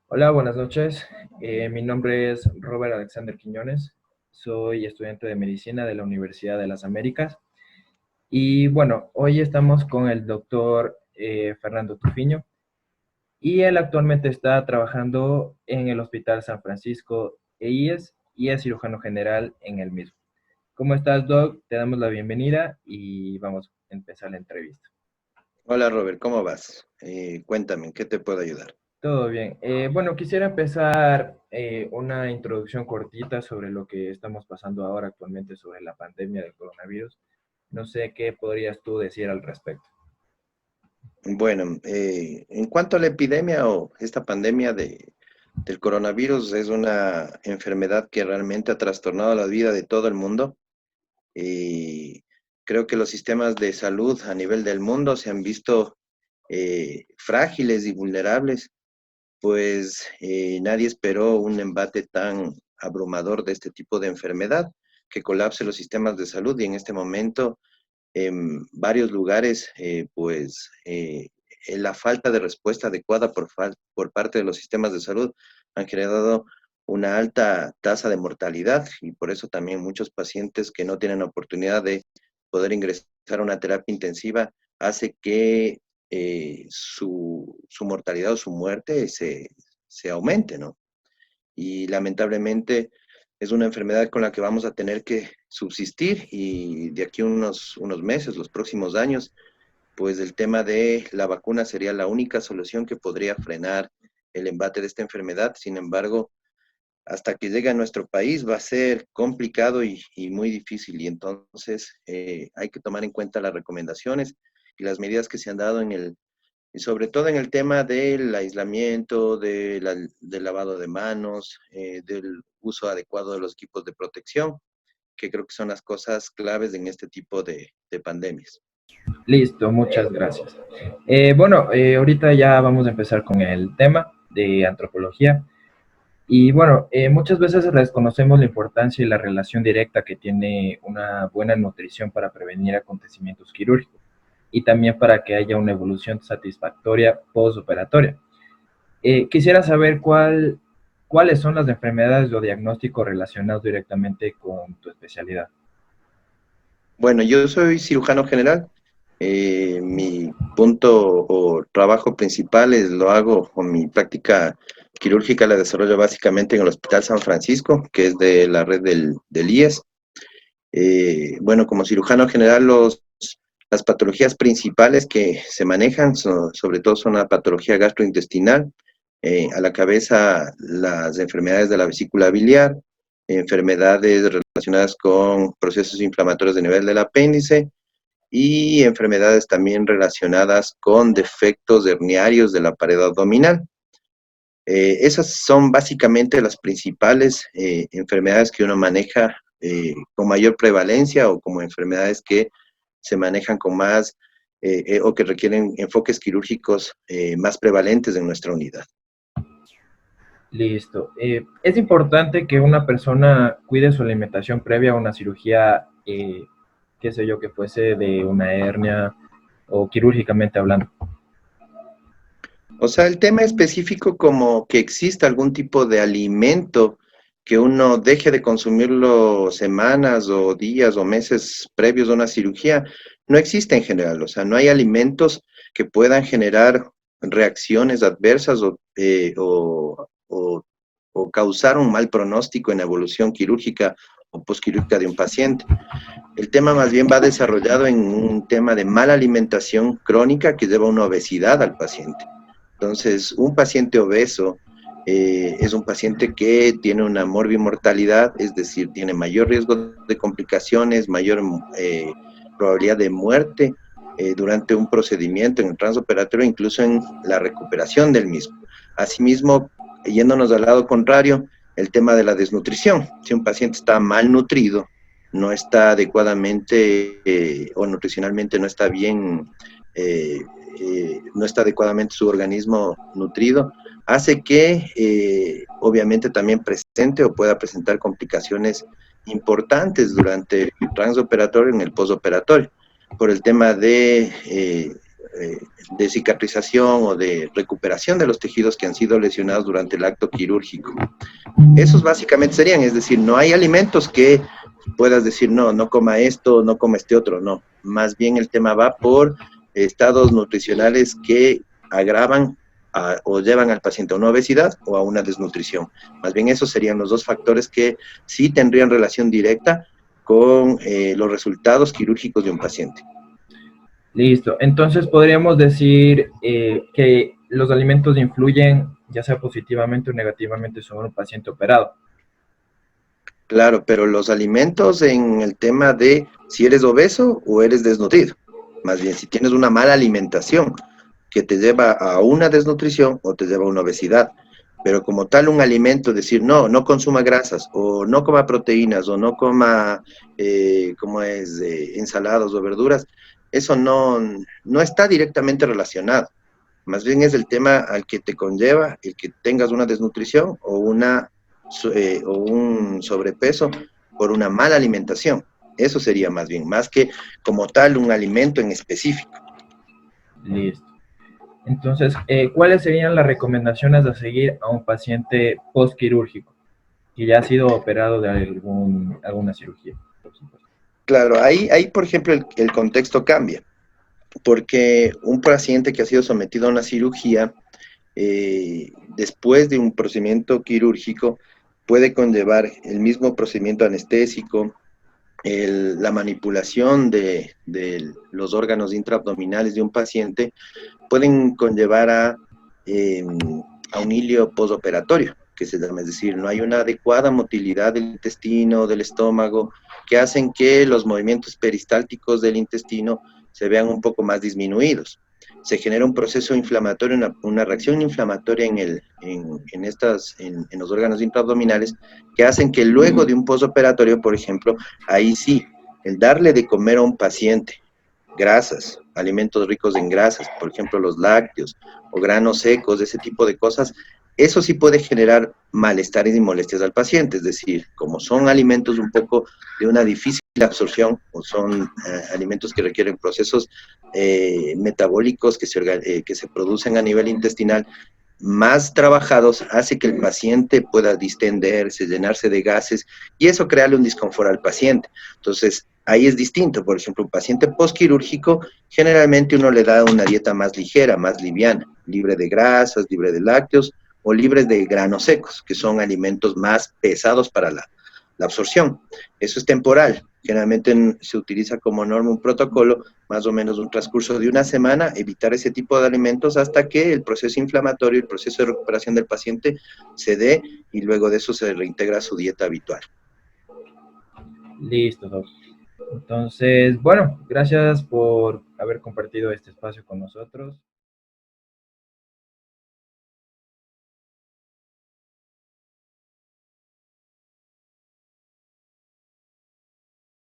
Hola, buenas noches. Mi nombre es Robert Alexander Quiñones. Soy estudiante de medicina de la Universidad de las Américas. Y bueno, hoy estamos con el doctor Fernando Tufiño y él actualmente está trabajando en el Hospital San Francisco EIES y es cirujano general en el mismo. ¿Cómo estás, Doc? Te damos la bienvenida y vamos a empezar la entrevista. Hola Robert, ¿cómo vas? Cuéntame, ¿en qué te puedo ayudar? Todo bien. Bueno, quisiera empezar una introducción cortita sobre lo que estamos pasando ahora actualmente sobre la pandemia del coronavirus. No sé qué podrías tú decir al respecto. Bueno, en cuanto a la epidemia o esta pandemia del coronavirus, es una enfermedad que realmente ha trastornado la vida de todo el mundo. Y creo que los sistemas de salud a nivel del mundo se han visto frágiles y vulnerables, pues nadie esperó un embate tan abrumador de este tipo de enfermedad que colapse los sistemas de salud y en este momento en varios lugares, la falta de respuesta adecuada por parte de los sistemas de salud han generado una alta tasa de mortalidad y por eso también muchos pacientes que no tienen oportunidad de poder ingresar a una terapia intensiva hace que su mortalidad o su muerte se aumente, ¿no? Y lamentablemente es una enfermedad con la que vamos a tener que subsistir y de aquí unos meses, los próximos años, pues el tema de la vacuna sería la única solución que podría frenar el embate de esta enfermedad. Sin embargo, hasta que llegue a nuestro país va a ser complicado y muy difícil y entonces hay que tomar en cuenta las recomendaciones y las medidas que se han dado y sobre todo en el tema del aislamiento, del lavado de manos, del uso adecuado de los equipos de protección, que creo que son las cosas claves en este tipo de pandemias. Listo, muchas gracias. Bueno, ahorita ya vamos a empezar con el tema de antropología. Y bueno, muchas veces desconocemos la importancia y la relación directa que tiene una buena nutrición para prevenir acontecimientos quirúrgicos y también para que haya una evolución satisfactoria postoperatoria. Quisiera saber cuáles son las enfermedades o diagnósticos relacionados directamente con tu especialidad. Bueno, yo soy cirujano general. Mi punto o trabajo principal lo hago con mi práctica quirúrgica, la desarrollo básicamente en el Hospital San Francisco, que es de la red del IES. Bueno, como cirujano general, las patologías principales que se manejan, sobre todo son la patología gastrointestinal, a la cabeza las enfermedades de la vesícula biliar, enfermedades relacionadas con procesos inflamatorios de nivel del apéndice y enfermedades también relacionadas con defectos herniarios de la pared abdominal. Esas son básicamente las principales enfermedades que uno maneja con mayor prevalencia o como enfermedades que se manejan con más o que requieren enfoques quirúrgicos más prevalentes en nuestra unidad. Listo. Es importante que una persona cuide su alimentación previa a una cirugía, qué sé yo, que fuese de una hernia o quirúrgicamente hablando. O sea, el tema específico como que exista algún tipo de alimento que uno deje de consumirlo semanas o días o meses previos a una cirugía, no existe en general. O sea, no hay alimentos que puedan generar reacciones adversas o causar un mal pronóstico en la evolución quirúrgica o posquirúrgica de un paciente. El tema más bien va desarrollado en un tema de mala alimentación crónica que lleva a una obesidad al paciente. Entonces, un paciente obeso es un paciente que tiene una morbimortalidad, es decir, tiene mayor riesgo de complicaciones, mayor probabilidad de muerte durante un procedimiento en el transoperatorio, incluso en la recuperación del mismo. Asimismo, yéndonos al lado contrario, el tema de la desnutrición. Si un paciente está malnutrido, no está adecuadamente o nutricionalmente no está bien no está adecuadamente su organismo nutrido, hace que obviamente también presente o pueda presentar complicaciones importantes durante el transoperatorio y en el postoperatorio, por el tema de de cicatrización o de recuperación de los tejidos que han sido lesionados durante el acto quirúrgico. Esos básicamente serían, es decir, no hay alimentos que puedas decir, no, no coma esto, no coma este otro, no. Más bien el tema va por estados nutricionales que agravan o llevan al paciente a una obesidad o a una desnutrición. Más bien esos serían los dos factores que sí tendrían relación directa con los resultados quirúrgicos de un paciente. Listo. Entonces podríamos decir que los alimentos influyen ya sea positivamente o negativamente sobre un paciente operado. Claro, pero los alimentos en el tema de si eres obeso o eres desnutrido. Más bien, si tienes una mala alimentación que te lleva a una desnutrición o te lleva a una obesidad. Pero como tal un alimento, decir, no, no consuma grasas, o no coma proteínas, o no coma, ensaladas o verduras, eso no está directamente relacionado. Más bien es el tema al que te conlleva el que tengas una desnutrición o un sobrepeso por una mala alimentación. Eso sería más bien, más que como tal un alimento en específico. Listo. Entonces, ¿cuáles serían las recomendaciones a seguir a un paciente postquirúrgico que ya ha sido operado de alguna cirugía? Claro, ahí por ejemplo, el contexto cambia, porque un paciente que ha sido sometido a una cirugía, después de un procedimiento quirúrgico, puede conllevar el mismo procedimiento anestésico, la manipulación de los órganos intraabdominales de un paciente, pueden conllevar a un hilio posoperatorio, que se llama, es decir, no hay una adecuada motilidad del intestino, del estómago, que hacen que los movimientos peristálticos del intestino se vean un poco más disminuidos. Se genera un proceso inflamatorio, una reacción inflamatoria en los órganos intraabdominales, que hacen que luego de un posoperatorio, por ejemplo, ahí sí, el darle de comer a un paciente grasas, alimentos ricos en grasas, por ejemplo, los lácteos o granos secos, ese tipo de cosas, eso sí puede generar malestares y molestias al paciente, es decir, como son alimentos un poco de una difícil absorción o son alimentos que requieren procesos metabólicos que se producen a nivel intestinal, más trabajados, hace que el paciente pueda distenderse, llenarse de gases, y eso crea un disconfort al paciente. Entonces, ahí es distinto. Por ejemplo, un paciente postquirúrgico, generalmente uno le da una dieta más ligera, más liviana, libre de grasas, libre de lácteos o libres de granos secos, que son alimentos más pesados para la absorción. Eso es temporal. Generalmente se utiliza como norma un protocolo, más o menos un transcurso de una semana, evitar ese tipo de alimentos hasta que el proceso inflamatorio, el proceso de recuperación del paciente se dé y luego de eso se reintegra a su dieta habitual. Listo, Doc. Entonces, bueno, gracias por haber compartido este espacio con nosotros.